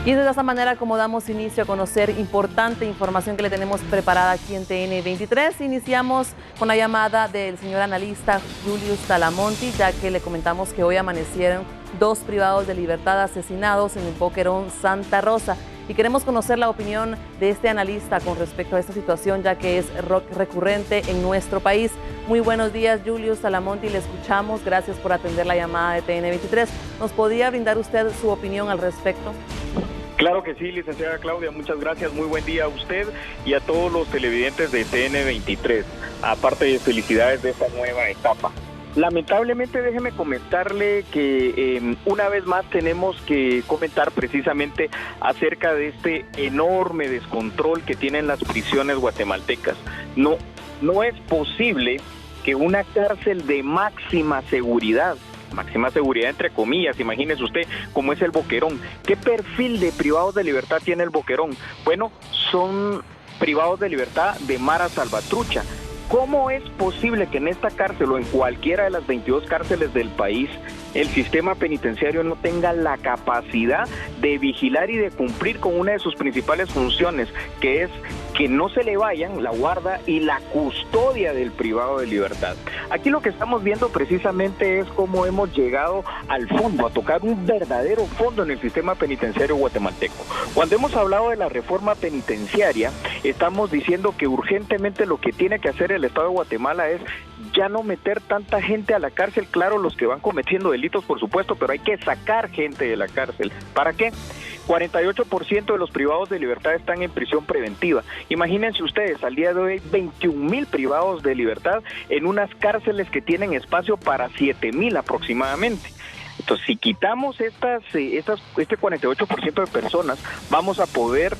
Y es de esta manera como damos inicio a conocer importante información que le tenemos preparada aquí en TN23. Iniciamos con la llamada del señor analista Julius Talamonti, ya que le comentamos que hoy amanecieron dos privados de libertad asesinados en el Boquerón Santa Rosa. Y queremos conocer la opinión de este analista con respecto a esta situación, ya que es recurrente en nuestro país. Muy buenos días, Julius Talamonti, le escuchamos. Gracias por atender la llamada de TN23. ¿Nos podría brindar usted su opinión al respecto? Claro que sí, licenciada Claudia, muchas gracias. Muy buen día a usted y a todos los televidentes de TN23. Aparte de felicidades de esta nueva etapa. Lamentablemente, déjeme comentarle que una vez más tenemos que comentar precisamente acerca de este enorme descontrol que tienen las prisiones guatemaltecas. No es posible que una cárcel de máxima seguridad entre comillas, imagínese usted cómo es el Boquerón. ¿Qué perfil de privados de libertad tiene el Boquerón? Bueno, son privados de libertad de Mara Salvatrucha. ¿Cómo es posible que en esta cárcel o en cualquiera de las 22 cárceles del país el sistema penitenciario no tenga la capacidad de vigilar y de cumplir con una de sus principales funciones, que es que no se le vayan la guarda y la custodia del privado de libertad? Aquí lo que estamos viendo precisamente es cómo hemos llegado al fondo, a tocar un verdadero fondo en el sistema penitenciario guatemalteco. Cuando hemos hablado de la reforma penitenciaria, estamos diciendo que urgentemente lo que tiene que hacer el Estado de Guatemala es ya no meter tanta gente a la cárcel, claro, los que van cometiendo delitos, por supuesto, pero hay que sacar gente de la cárcel. ¿Para qué? 48% de los privados de libertad están en prisión preventiva. Imagínense ustedes, al día de hoy 21,000 privados de libertad en unas cárceles que tienen espacio para 7,000 aproximadamente. Entonces, si quitamos este 48% de personas, vamos a poder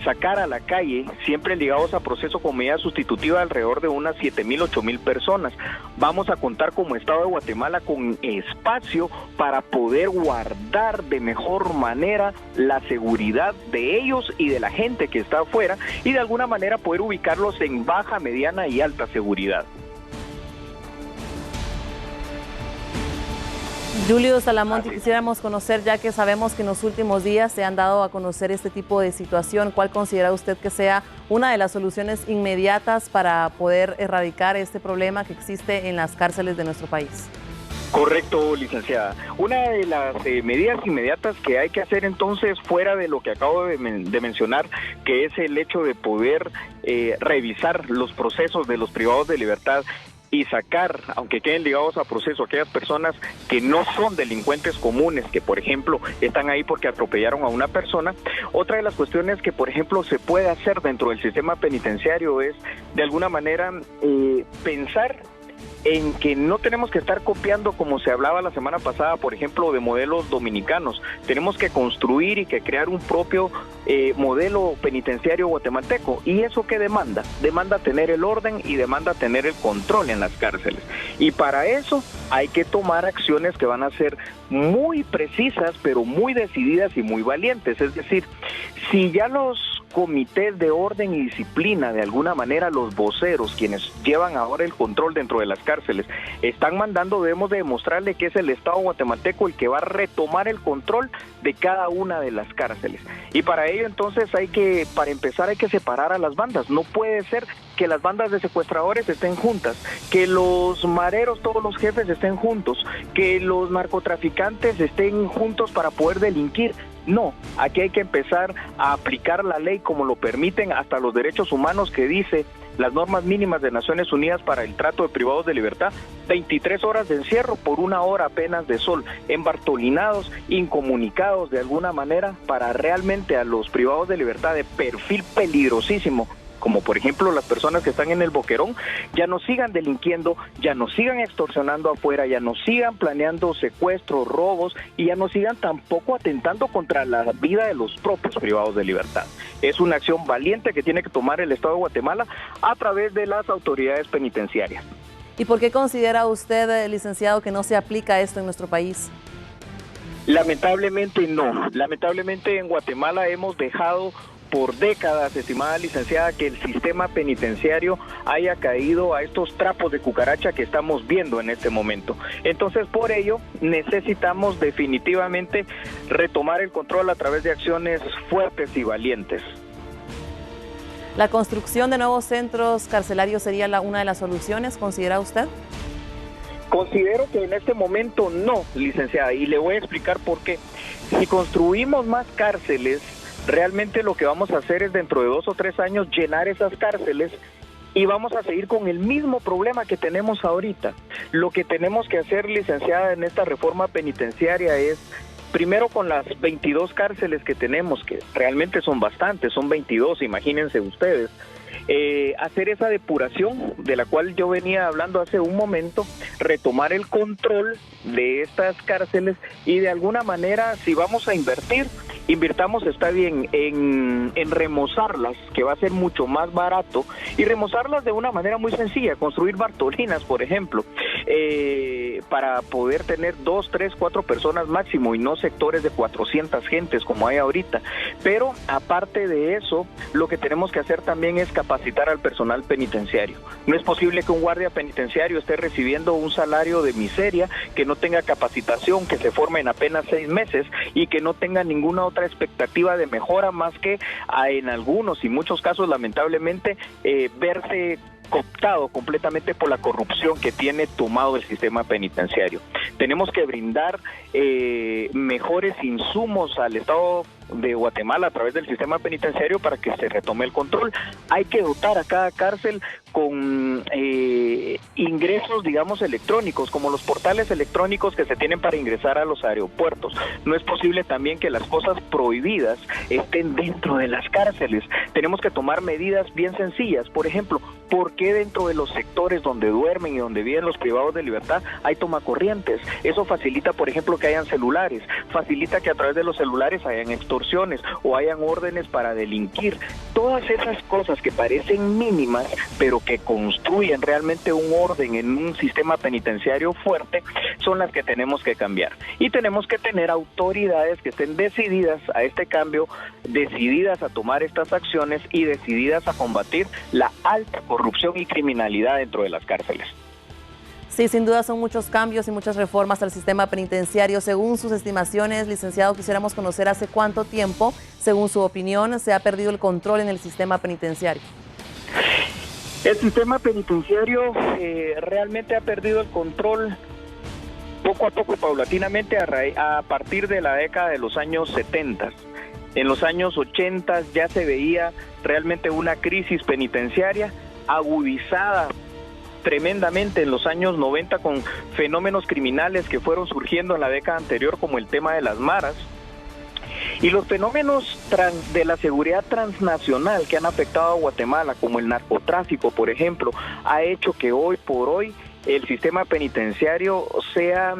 sacar a la calle, siempre ligados a proceso con medida sustitutiva, alrededor de unas 7,000, 8,000 personas. Vamos a contar como Estado de Guatemala con espacio para poder guardar de mejor manera la seguridad de ellos y de la gente que está afuera, y de alguna manera poder ubicarlos en baja, mediana y alta seguridad. Julius Talamonti, quisiéramos conocer, ya que sabemos que en los últimos días se han dado a conocer este tipo de situación, ¿cuál considera usted que sea una de las soluciones inmediatas para poder erradicar este problema que existe en las cárceles de nuestro país? Correcto, licenciada. Una de las medidas inmediatas que hay que hacer entonces, fuera de lo que acabo de mencionar, que es el hecho de poder revisar los procesos de los privados de libertad y sacar, aunque queden ligados a proceso, aquellas personas que no son delincuentes comunes, que por ejemplo están ahí porque atropellaron a una persona. Otra de las cuestiones que por ejemplo se puede hacer dentro del sistema penitenciario es de alguna manera pensar en que no tenemos que estar copiando, como se hablaba la semana pasada, por ejemplo, de modelos dominicanos. Tenemos que construir y que crear un propio modelo penitenciario guatemalteco. ¿Y eso qué demanda? Demanda tener el orden y demanda tener el control en las cárceles. Y para eso hay que tomar acciones que van a ser muy precisas, pero muy decididas y muy valientes. Es decir, si ya los comités de orden y disciplina, de alguna manera los voceros, quienes llevan ahora el control dentro de las cárceles, están mandando, debemos de demostrarle que es el Estado guatemalteco el que va a retomar el control de cada una de las cárceles. Y para ello entonces para empezar hay que separar a las bandas. No puede ser que las bandas de secuestradores estén juntas, que los mareros, todos los jefes estén juntos, que los narcotraficantes estén juntos para poder delinquir. No, aquí hay que empezar a aplicar la ley como lo permiten hasta los derechos humanos, que dice las normas mínimas de Naciones Unidas para el trato de privados de libertad: 23 horas de encierro por 1 hora apenas de sol, embartolinados, incomunicados de alguna manera, para realmente a los privados de libertad de perfil peligrosísimo, como por ejemplo las personas que están en el Boquerón, ya no sigan delinquiendo, ya no sigan extorsionando afuera, ya no sigan planeando secuestros, robos, y ya no sigan tampoco atentando contra la vida de los propios privados de libertad. Es una acción valiente que tiene que tomar el Estado de Guatemala a través de las autoridades penitenciarias. ¿Y por qué considera usted, licenciado, que no se aplica esto en nuestro país? Lamentablemente no. Lamentablemente en Guatemala hemos dejado por décadas, estimada licenciada, que el sistema penitenciario haya caído a estos trapos de cucaracha que estamos viendo en este momento. Entonces, por ello, necesitamos definitivamente retomar el control a través de acciones fuertes y valientes. ¿La construcción de nuevos centros carcelarios sería una de las soluciones, considera usted? Considero que en este momento no, licenciada, y le voy a explicar por qué. Si construimos más cárceles, realmente lo que vamos a hacer es dentro de 2 o 3 años llenar esas cárceles y vamos a seguir con el mismo problema que tenemos ahorita. Lo que tenemos que hacer, licenciada, en esta reforma penitenciaria es, primero, con las 22 cárceles que tenemos, que realmente son bastantes, son 22, imagínense ustedes, hacer esa depuración de la cual yo venía hablando hace un momento, retomar el control de estas cárceles y de alguna manera, si vamos a invertir, invirtamos, está bien, en remozarlas, que va a ser mucho más barato, y remozarlas de una manera muy sencilla, construir Bartolinas, por ejemplo, para poder tener 2, 3, 4 personas máximo y no sectores de 400 gentes como hay ahorita. Pero aparte de eso, lo que tenemos que hacer también es capacitar al personal penitenciario. No es posible que un guardia penitenciario esté recibiendo un salario de miseria, que no tenga capacitación, que se forme en apenas 6 meses y que no tenga ninguna otra expectativa de mejora más que en algunos y muchos casos lamentablemente verse cooptado completamente por la corrupción que tiene tomado el sistema penitenciario. Tenemos que brindar mejores insumos al Estado de Guatemala a través del sistema penitenciario para que se retome el control. Hay que dotar a cada cárcel con ingresos, digamos, electrónicos, como los portales electrónicos que se tienen para ingresar a los aeropuertos. No es posible también que las cosas prohibidas estén dentro de las cárceles. Tenemos que tomar medidas bien sencillas. Por ejemplo, ¿por qué dentro de los sectores donde duermen y donde viven los privados de libertad hay tomacorrientes? Eso facilita, por ejemplo, que hayan celulares, facilita que a través de los celulares hayan extorsiones o hayan órdenes para delinquir. Todas esas cosas que parecen mínimas, pero que construyen realmente un orden en un sistema penitenciario fuerte, son las que tenemos que cambiar. Y tenemos que tener autoridades que estén decididas a este cambio, decididas a tomar estas acciones y decididas a combatir la alta corrupción y criminalidad dentro de las cárceles. Sí, sin duda son muchos cambios y muchas reformas al sistema penitenciario. Según sus estimaciones, licenciado, quisiéramos conocer hace cuánto tiempo, según su opinión, se ha perdido el control en el sistema penitenciario. El sistema penitenciario realmente ha perdido el control poco a poco, paulatinamente, a partir de la década de los años 70. En los años 80 ya se veía realmente una crisis penitenciaria agudizada tremendamente en los años 90 con fenómenos criminales que fueron surgiendo en la década anterior, como el tema de las maras. Y los fenómenos de la seguridad transnacional que han afectado a Guatemala, como el narcotráfico, por ejemplo, ha hecho que hoy por hoy el sistema penitenciario sea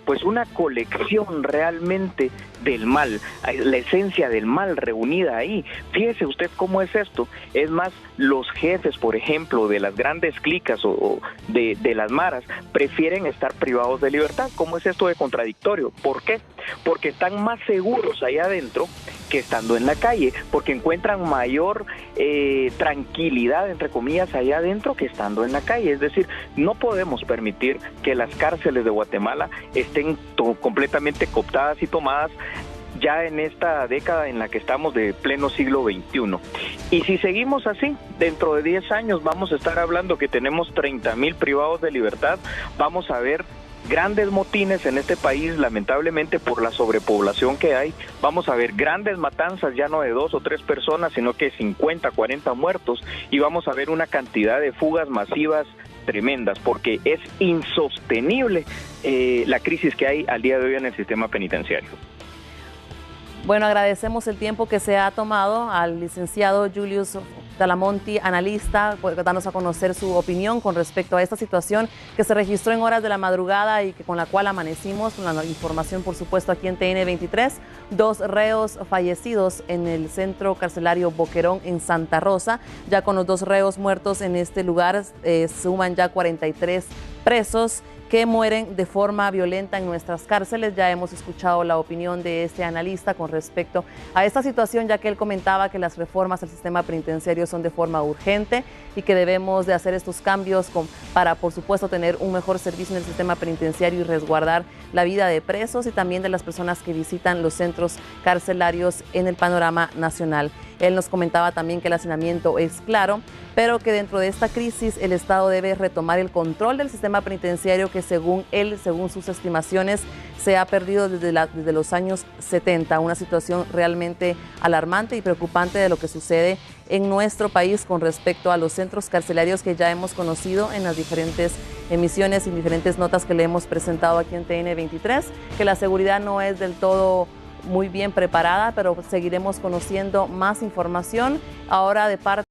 pues una colección realmente del mal, la esencia del mal reunida ahí. Fíjese usted cómo es esto. Es más, los jefes, por ejemplo, de las grandes clicas o de las maras, prefieren estar privados de libertad. ¿Cómo es esto de contradictorio? ¿Por qué? Porque están más seguros allá adentro que estando en la calle, porque encuentran mayor tranquilidad, entre comillas, allá adentro que estando en la calle. Es decir, no podemos permitir que las cárceles de Guatemala estén completamente cooptadas y tomadas ya en esta década en la que estamos de pleno siglo XXI. Y si seguimos así, dentro de 10 años vamos a estar hablando que tenemos 30,000 privados de libertad, vamos a ver grandes motines en este país, lamentablemente por la sobrepoblación que hay. Vamos a ver grandes matanzas, ya no de 2 o 3 personas, sino que 50, 40 muertos, y vamos a ver una cantidad de fugas masivas tremendas, porque es insostenible la crisis que hay al día de hoy en el sistema penitenciario. Bueno, agradecemos el tiempo que se ha tomado al licenciado Julius Talamonti, analista, por darnos a conocer su opinión con respecto a esta situación que se registró en horas de la madrugada y que con la cual amanecimos, con la información, por supuesto, aquí en TN 23. 2 reos fallecidos en el centro carcelario Boquerón en Santa Rosa. Ya con los 2 reos muertos en este lugar suman ya 43 presos que mueren de forma violenta en nuestras cárceles. Ya hemos escuchado la opinión de este analista con respecto a esta situación, ya que él comentaba que las reformas al sistema penitenciario son de forma urgente y que debemos de hacer estos cambios para, por supuesto, tener un mejor servicio en el sistema penitenciario y resguardar la vida de presos y también de las personas que visitan los centros carcelarios en el panorama nacional. Él nos comentaba también que el hacinamiento es claro, pero que dentro de esta crisis el Estado debe retomar el control del sistema penitenciario que según él, según sus estimaciones, se ha perdido desde los años 70. Una situación realmente alarmante y preocupante de lo que sucede en nuestro país con respecto a los centros carcelarios que ya hemos conocido en las diferentes emisiones y diferentes notas que le hemos presentado aquí en TN 23, que la seguridad no es del todo muy bien preparada, pero seguiremos conociendo más información ahora de parte